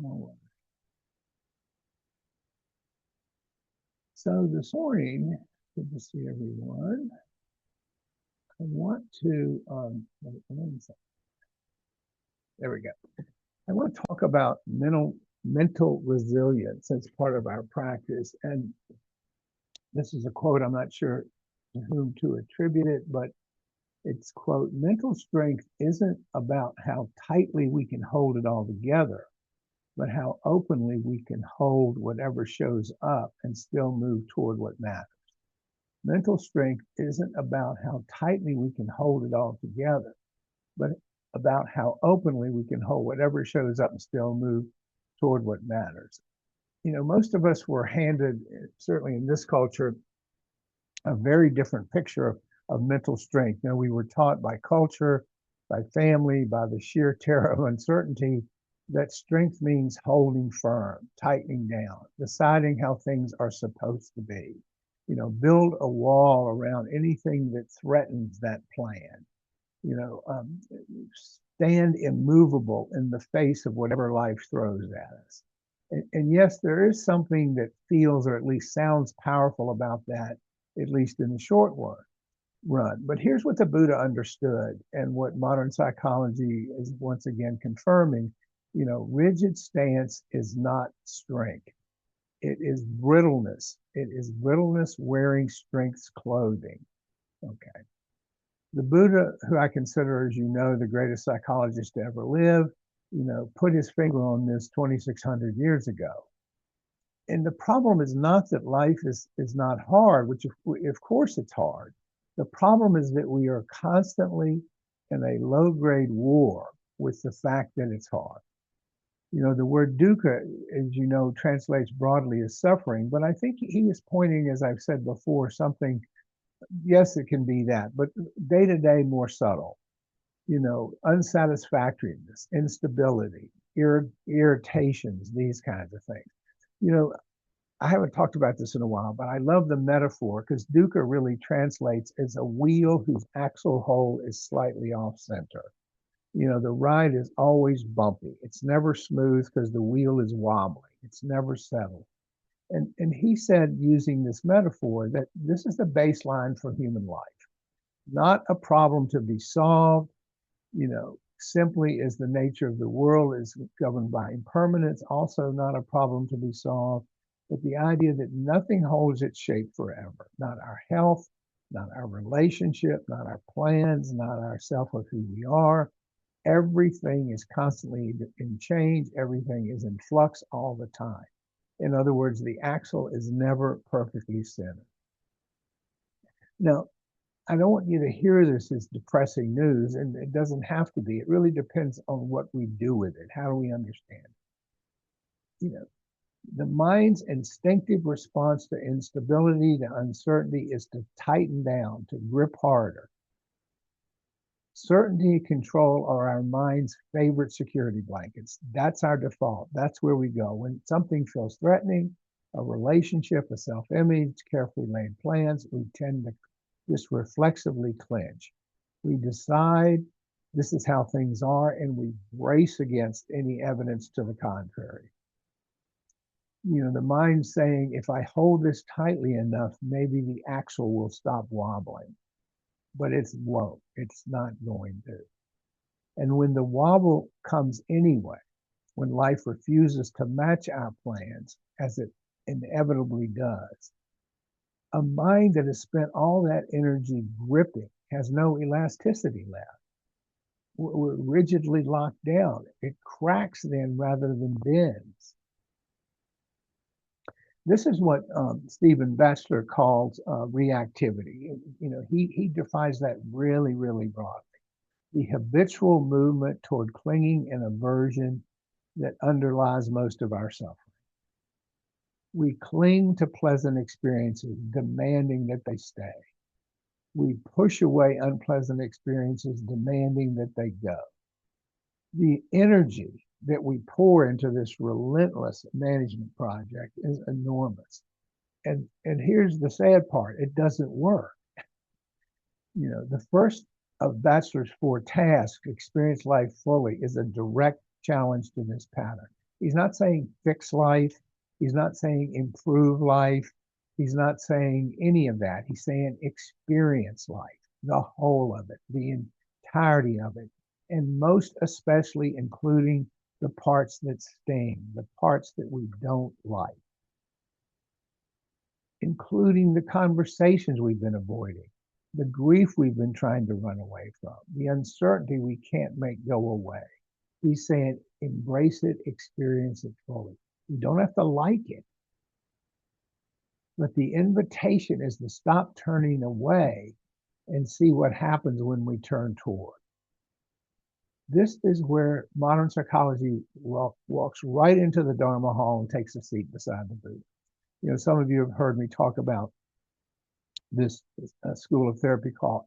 All right. So this morning, good to see everyone. I want to, there we go. I want to talk about mental resilience as part of our practice. And this is a quote, I'm not sure to whom to attribute it, but it's quote, mental strength isn't about how tightly we can hold it all together, but how openly we can hold whatever shows up and still move toward what matters. Mental strength isn't about how tightly we can hold it all together, but about how openly we can hold whatever shows up and still move toward what matters. You know, most of us were handed, certainly in this culture, a very different picture of mental strength. You know, we were taught by culture, by family, by the sheer terror of uncertainty that strength means holding firm, tightening down, deciding how things are supposed to be. You know, build a wall around anything that threatens that plan. You know, stand immovable in the face of whatever life throws at us. And yes, there is something that feels or at least sounds powerful about that, at least in the short run. But here's what the Buddha understood and what modern psychology is once again confirming. You know, rigid stance is not strength. It is brittleness. It is brittleness wearing strength's clothing. Okay. The Buddha, who I consider, as you know, the greatest psychologist to ever live, you know, put his finger on this 2,600 years ago. And the problem is not that life is not hard, which of course it's hard. The problem is that we are constantly in a low grade war with the fact that it's hard. You know, the word dukkha, as you know, translates broadly as suffering, but I think he is pointing, as I've said before, something, yes, it can be that, but day to day more subtle. You know, unsatisfactoriness, instability, irritations, these kinds of things. You know, I haven't talked about this in a while, but I love the metaphor because dukkha really translates as a wheel whose axle hole is slightly off center. You know, the ride is always bumpy. It's never smooth because the wheel is wobbly. It's never settled. And he said, using this metaphor, that this is the baseline for human life, not a problem to be solved, you know, simply as the nature of the world is governed by impermanence, also not a problem to be solved, but the idea that nothing holds its shape forever, not our health, not our relationship, not our plans, not our self of who we are. Everything is constantly in change. Everything is in flux all the time. In other words, the axle is never perfectly centered. Now, I don't want you to hear this as depressing news, and it doesn't have to be. It really depends on what we do with it. How do we understand it? You know, the mind's instinctive response to instability, to uncertainty, is to tighten down, to grip harder. Certainty and control are our mind's favorite security blankets. That's our default. That's where we go. When something feels threatening, a relationship, a self-image, carefully laid plans, we tend to just reflexively clinch. We decide this is how things are, and we brace against any evidence to the contrary. You know, the mind saying, if I hold this tightly enough, maybe the axle will stop wobbling. But it won't. It's not going to. And when the wobble comes anyway, when life refuses to match our plans, as it inevitably does, a mind that has spent all that energy gripping has no elasticity left. We're rigidly locked down. It cracks then rather than bends. This is what Stephen Batchelor calls reactivity. You know, he defines that really, really broadly. The habitual movement toward clinging and aversion that underlies most of our suffering. We cling to pleasant experiences, demanding that they stay. We push away unpleasant experiences, demanding that they go. The energy that we pour into this relentless management project is enormous. And here's the sad part, it doesn't work. You know, the first of Batchelor's 4 tasks, experience life fully, is a direct challenge to this pattern. He's not saying fix life. He's not saying improve life. He's not saying any of that. He's saying experience life, the whole of it, the entirety of it, and most especially including the parts that sting, the parts that we don't like, including the conversations we've been avoiding, the grief we've been trying to run away from, the uncertainty we can't make go away. He's saying, embrace it, experience it fully. You don't have to like it, but the invitation is to stop turning away and see what happens when we turn toward. This is where modern psychology walks right into the Dharma hall and takes a seat beside the Buddha. You know, some of you have heard me talk about this school of therapy called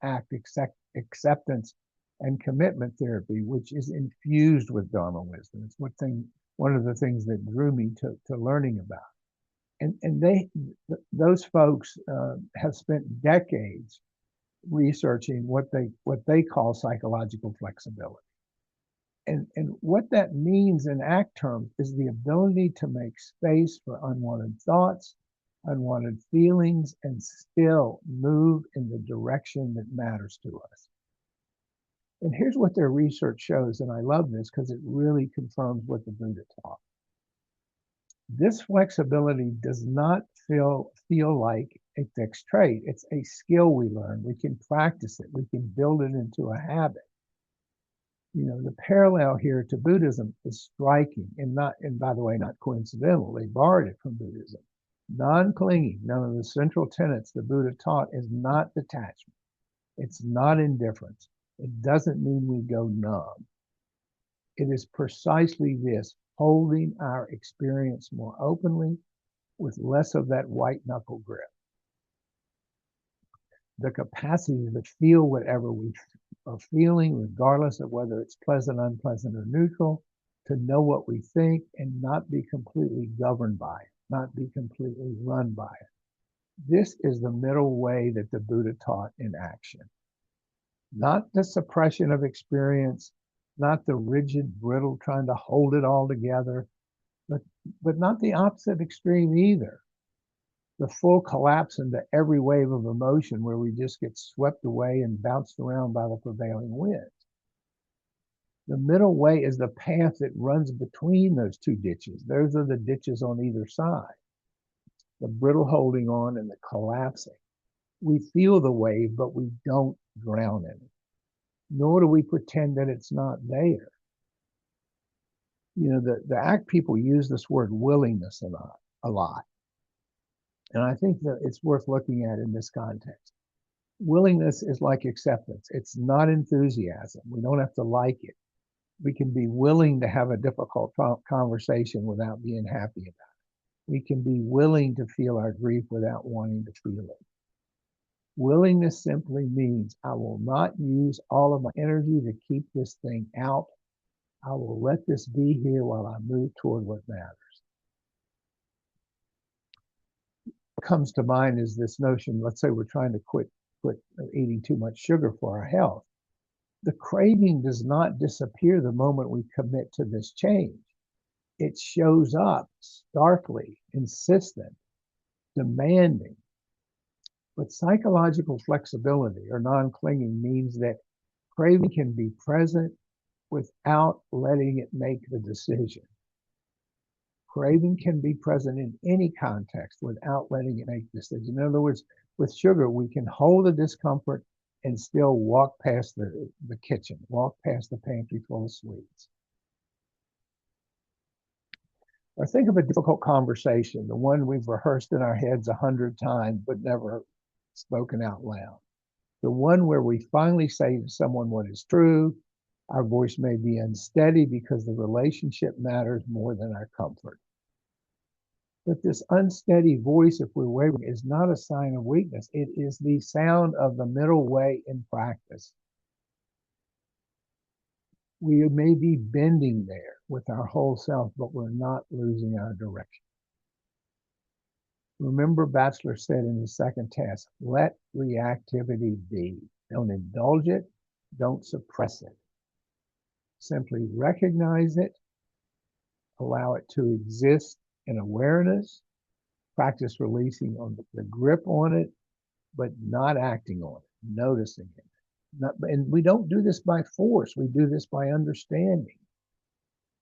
acceptance and commitment therapy, which is infused with Dharma wisdom. It's one of the things that drew me to learning about. And those folks have spent decades researching what they call psychological flexibility. And what that means in ACT terms is the ability to make space for unwanted thoughts, unwanted feelings, and still move in the direction that matters to us. And here's what their research shows, and I love this because it really confirms what the Buddha taught. This flexibility does not feel like a fixed trait. It's a skill we learn. We can practice it. We can build it into a habit. You know, the parallel here to Buddhism is striking, and by the way, not coincidental. They borrowed it from Buddhism. Non-clinging, one of the central tenets the Buddha taught, is not detachment. It's not indifference. It doesn't mean we go numb. It is precisely this, holding our experience more openly with less of that white knuckle grip. The capacity to feel whatever we are feeling, regardless of whether it's pleasant, unpleasant, or neutral, to know what we think and not be completely governed by it, not be completely run by it. This is the middle way that the Buddha taught in action. Not the suppression of experience, not the rigid, brittle trying to hold it all together, but not the opposite extreme either. The full collapse into every wave of emotion where we just get swept away and bounced around by the prevailing winds. The middle way is the path that runs between those two ditches. Those are the ditches on either side. The brittle holding on and the collapsing. We feel the wave, but we don't drown in it. Nor do we pretend that it's not there. You know, the ACT people use this word willingness a lot. And I think that it's worth looking at in this context. Willingness is like acceptance. It's not enthusiasm. We don't have to like it. We can be willing to have a difficult conversation without being happy about it. We can be willing to feel our grief without wanting to feel it. Willingness simply means I will not use all of my energy to keep this thing out. I will let this be here while I move toward what matters. What comes to mind is this notion, let's say we're trying to quit eating too much sugar for our health. The craving does not disappear the moment we commit to this change. It shows up starkly, insistent, demanding. But psychological flexibility or non-clinging means that craving can be present without letting it make the decision. Craving can be present in any context without letting it make the decision. In other words, with sugar, we can hold the discomfort and still walk past the kitchen, walk past the pantry full of sweets. Or think of a difficult conversation, the one we've rehearsed in our heads 100 times but never spoken out loud. The one where we finally say to someone what is true. Our voice may be unsteady because the relationship matters more than our comfort. But this unsteady voice, if we're wavering, is not a sign of weakness. It is the sound of the middle way in practice. We may be bending there with our whole self, but we're not losing our direction. Remember, Batchelor said in his second task, let reactivity be. Don't indulge it. Don't suppress it. Simply recognize it allow it to exist in awareness, practice releasing on the grip on it, but not acting on it, noticing it. And we don't do this by force, we do this by understanding.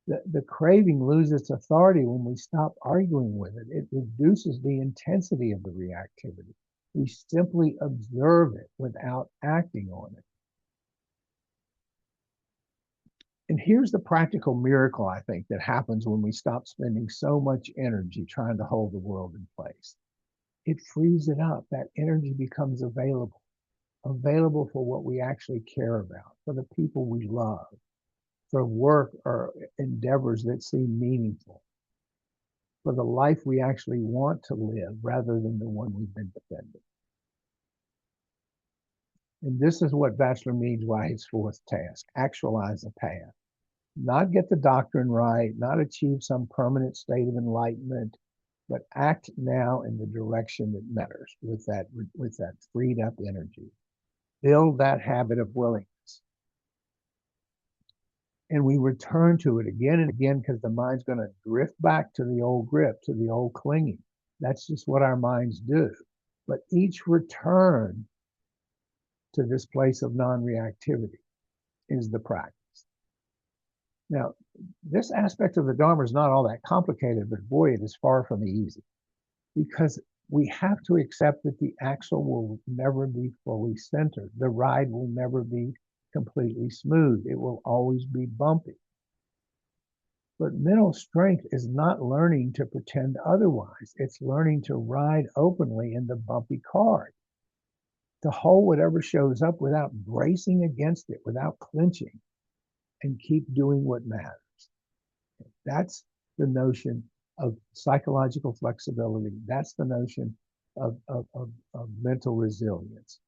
The craving loses authority when we stop arguing with it. It reduces the intensity of the reactivity. We simply observe it without acting on it. And here's the practical miracle, I think, that happens when we stop spending so much energy trying to hold the world in place. It frees it up. That energy becomes available for what we actually care about, for the people we love, for work or endeavors that seem meaningful, for the life we actually want to live rather than the one we've been defending. And this is what Bachelor means by his fourth task: actualize a path. Not get the doctrine right, not achieve some permanent state of enlightenment, but act now in the direction that matters with that freed up energy. Build that habit of willingness. And we return to it again and again because the mind's going to drift back to the old grip, to the old clinging. That's just what our minds do. But each return to this place of non-reactivity is the practice. Now, this aspect of the Dharma is not all that complicated, but boy, it is far from easy, because we have to accept that the axle will never be fully centered. The ride will never be completely smooth. It will always be bumpy. But mental strength is not learning to pretend otherwise. It's learning to ride openly in the bumpy car, to hold whatever shows up without bracing against it, without clinching, and keep doing what matters. That's the notion of psychological flexibility. That's the notion of mental resilience.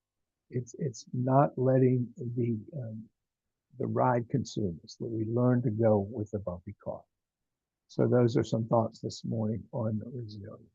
It's not letting the ride consume us, that we learn to go with the bumpy car. So those are some thoughts this morning on resilience.